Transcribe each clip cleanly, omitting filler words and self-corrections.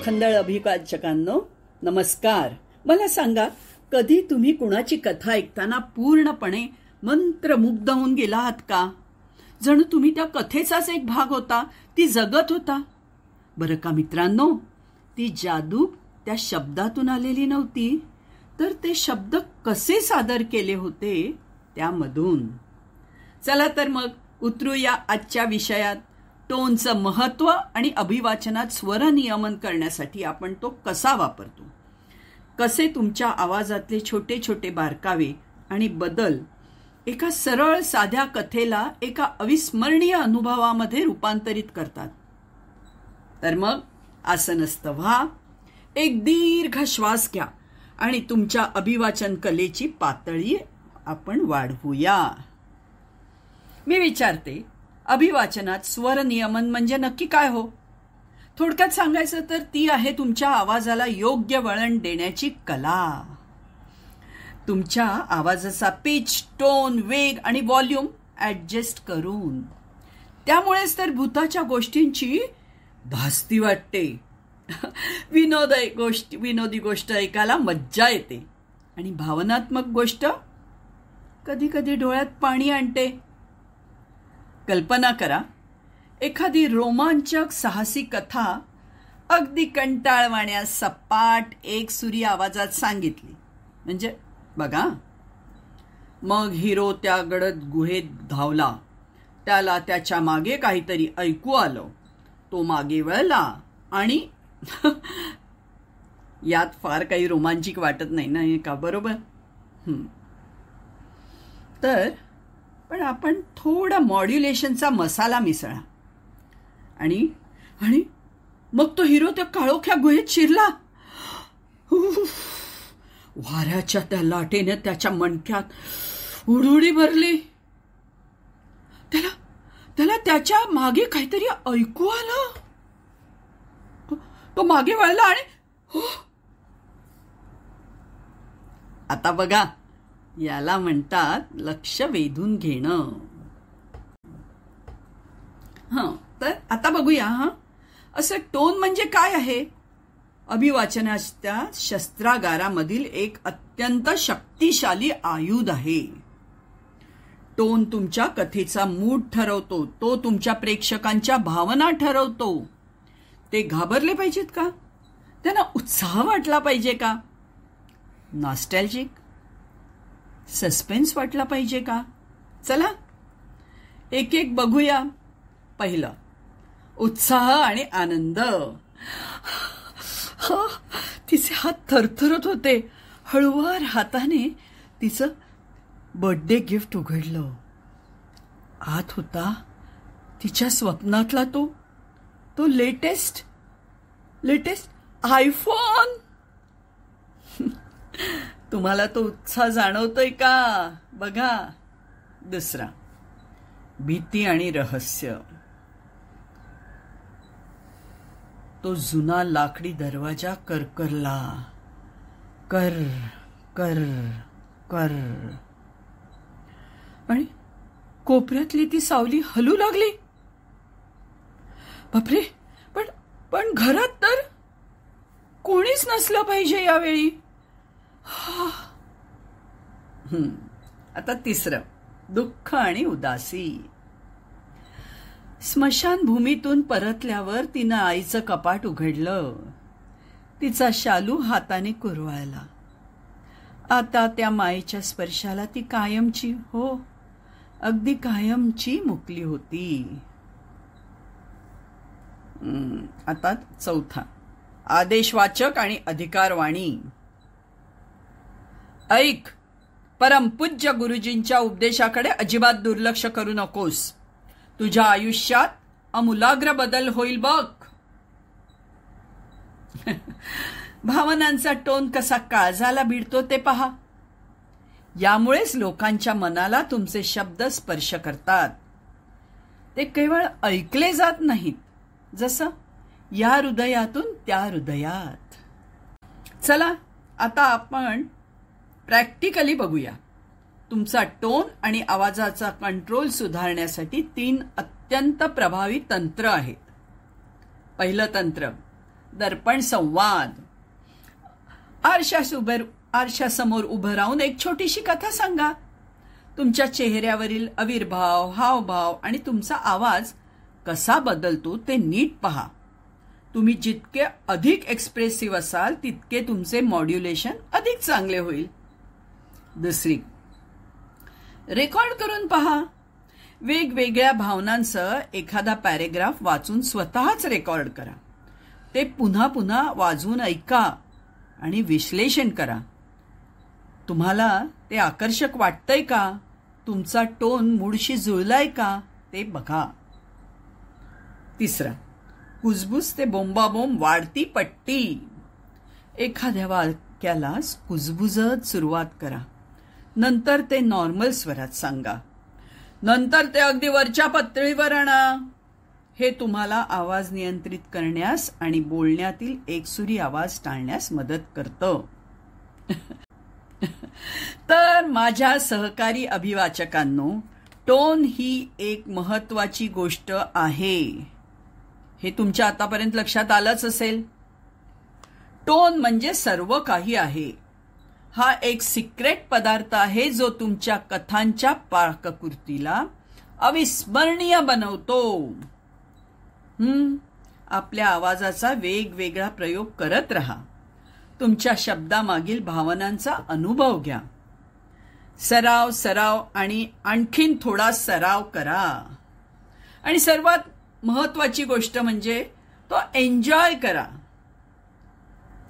खंदळ अभिवाचकांनो नमस्कार. मला सांगा, कधी तुम्ही कुणाची कथा ऐकताना पूर्णपणे मंत्रमुग्ध होऊन गेला आहात का? जणू तुम्ही त्या कथेचाच एक भाग होता, ती जगत होता. बरं का मित्रांनो, ती जादू त्या शब्दातून आलेली नव्हती, तर ते शब्द कसे सादर केले होते त्यामधून. चला तर मग उतरूया आजच्या विषयात. टोनचं महत्त्व आणि अभिवाचनात स्वरनियमन करण्यासाठी आपण तो कसा वापरतो, कसे तुमच्या आवाजातले छोटे छोटे बारकावे आणि बदल एका सरळ साध्या कथेला एका अविस्मरणीय अनुभवामध्ये रूपांतरित करतात. तर मग आसनस्थ व्हा, एक दीर्घ श्वास घ्या आणि तुमच्या अभिवाचन कलेची पातळी आपण वाढवूया. मी विचारते, अभिवाचनात स्वर नियमन म्हणजे नक्की काय हो? थोडक्यात सांगायचं तर ती आहे तुमच्या आवाजाला योग्य वळण देण्याची कला. तुमच्या आवाजाचा पिच, टोन, वेग आणि व्हॉल्यूम ऍडजस्ट करून. त्यामुळेच तर भूताच्या गोष्टींची भासती वाटते. विनोदी गोष्ट ऐकायला मज्जा येते आणि भावनात्मक गोष्ट कधी कधी डोळ्यात पाणी आणते. कल्पना करा, एखादी रोमांचक साहसी कथा अगदी कंटाळवाण्या सपाट एकसुरी आवाजात सांगितली. म्हणजे बघा, मग हिरो त्या गडद गुहेत धावला, त्याला त्याच्या मागे काहीतरी ऐकू आलं, तो मागे वळला आणि यात फार काही रोमांचिक वाटत नाही ना, का बरोबर? तर पण आपण थोडा मॉड्युलेशनचा मसाला मिसळा आणि आणि मग तो हिरो त्या काळोख्या गुहेत शिरला. वाऱ्याच्या त्या लाटेने त्याच्या मणक्यात उडुडी भरली. त्याला त्याच्या मागे काहीतरी ऐकू आलं. तो मागे वळला आणि आता बघा, याला म्हणतात लक्ष वेधून घेणं. तर आता बघूया असं टोन म्हणजे काय आहे. अभिवाचनाच्या शस्त्रागारामधील एक अत्यंत शक्तिशाली आयुध आहे. टोन तुमच्या कथेचा मूड ठरवतो, तो तुमच्या प्रेक्षकांच्या भावना ठरवतो. ते घाबरले पाहिजेत का? त्यांना उत्साह वाटला पाहिजे का? नॉस्टॅल्जिक, सस्पेन्स वाटला पाहिजे का? चला एक एक बघूया. पहिलं, उत्साह आणि आनंद. तिचे हात थरथरत होते. हळुवार हाताने तिचं बर्थडे गिफ्ट उघडलं. आत होता तिच्या स्वप्नातला तो लेटेस्ट आयफोन. तुम्हाला तो उत्साह जाणवतोय का? बघा. दुसरा, भीती आणि रहस्य. तो जुना लाकडी दरवाजा करकरला. कर कर कर आणि कोपऱ्यातली ती सावली हलू लागली. बापरे, पण घरात तर कोणीच नसलं पाहिजे यावेळी. आता तिसरं, दुःख आणि उदासी. स्मशानभूमीतून परतल्यावर तिनं आईचं कपाट उघडलं. तिचा शालू हाताने कुरवाळला. आता त्या मायेच्या स्पर्शाला ती कायमची, अगदी कायमची मुकली होती. आता चौथा, आदेशवाचक आणि अधिकारवाणी. ऐक, परमपूज्य गुरुजींच्या उपदेशाकडे अजिबात दुर्लक्ष करू नकोस. तुझ्या आयुष्यात आमूलाग्र बदल होईल बघ. भावनांचा टोन कसा काळजाला भिडतो ते पहा. यामुळेच लोकांच्या मनाला तुमचे शब्द स्पर्श करतात. ते केवळ ऐकले जात नाहीत, जसं या हृदयातून त्या हृदयात. चला आता आपण प्रॅक्टिकली बघूया. तुमचा टोन आणि आवाजाचा कंट्रोल सुधारण्यासाठी 3 अत्यंत प्रभावी तंत्र आहेत. पहिलं तंत्र, दर्पण संवाद. आरशासमोर उभं राहून एक छोटीशी कथा सांगा. तुमच्या चेहऱ्यावरील आविर्भाव, हावभाव आणि तुमचा आवाज कसा बदलतो ते नीट पहा. तुम्ही जितके अधिक एक्सप्रेसिव्ह असाल तितके तुमचे मॉड्युलेशन अधिक चांगले होईल. दुसरी, रेकॉर्ड करून पहा. वेगवेगळ्या भावनांसह एखादा पॅरेग्राफ वाचून स्वतःच रेकॉर्ड करा. ते पुन्हा पुन्हा वाजवून ऐका आणि विश्लेषण करा. तुम्हाला ते आकर्षक वाटतंय का? तुमचा टोन मूडशी जुळलाय का ते बघा. तिसरा, कुजबुज ते बोंबाबोंब वाढती पट्टी. एखाद्या वाक्याला कुजबुजत सुरुवात करा. नंतर ते नॉर्मल स्वरात सांगा. नंतर ते अगदी वरच्या पातळीवर आणा. हे तुम्हाला आवाज नियंत्रित करण्यास आणि बोलण्यातील एकसुरी आवाज टाळण्यास मदत करतं. तर माझ्या सहकारी अभिवाचकांनो, टोन ही एक महत्वाची गोष्ट आहे. हे तुमच्या आतापर्यंत लक्षात आलंच असेल. टोन म्हणजे सर्व काही आहे. हा एक सिक्रेट पदार्थ आहे जो तुमच्या कथांच्या पाककृतीला अविस्मरणीय बनवतो. आपल्या आवाजाचा वेगवेगळा प्रयोग करत राहा. तुमच्या शब्दामागील भावनांचा अनुभव घ्या. सराव सराव आणि आणखीन थोडा सराव करा. आणि सर्वात महत्वाची गोष्ट म्हणजे तो एन्जॉय करा.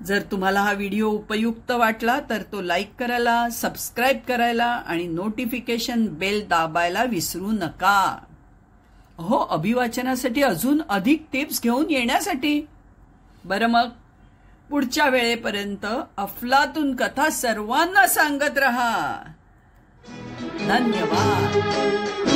जर तुम्हाला हा व्हिडिओ उपयुक्त वाटला तर तो लाईक करायला, सबस्क्राईब करायला आणि नोटिफिकेशन बेल दाबायला विसरू नका. हो, अभिवाचनासाठी अजून अधिक टिप्स घेऊन येण्यासाठी. बरं मग, पुढच्या वेळेपर्यंत अफलातून कथा सर्वांना सांगत रहा. धन्यवाद.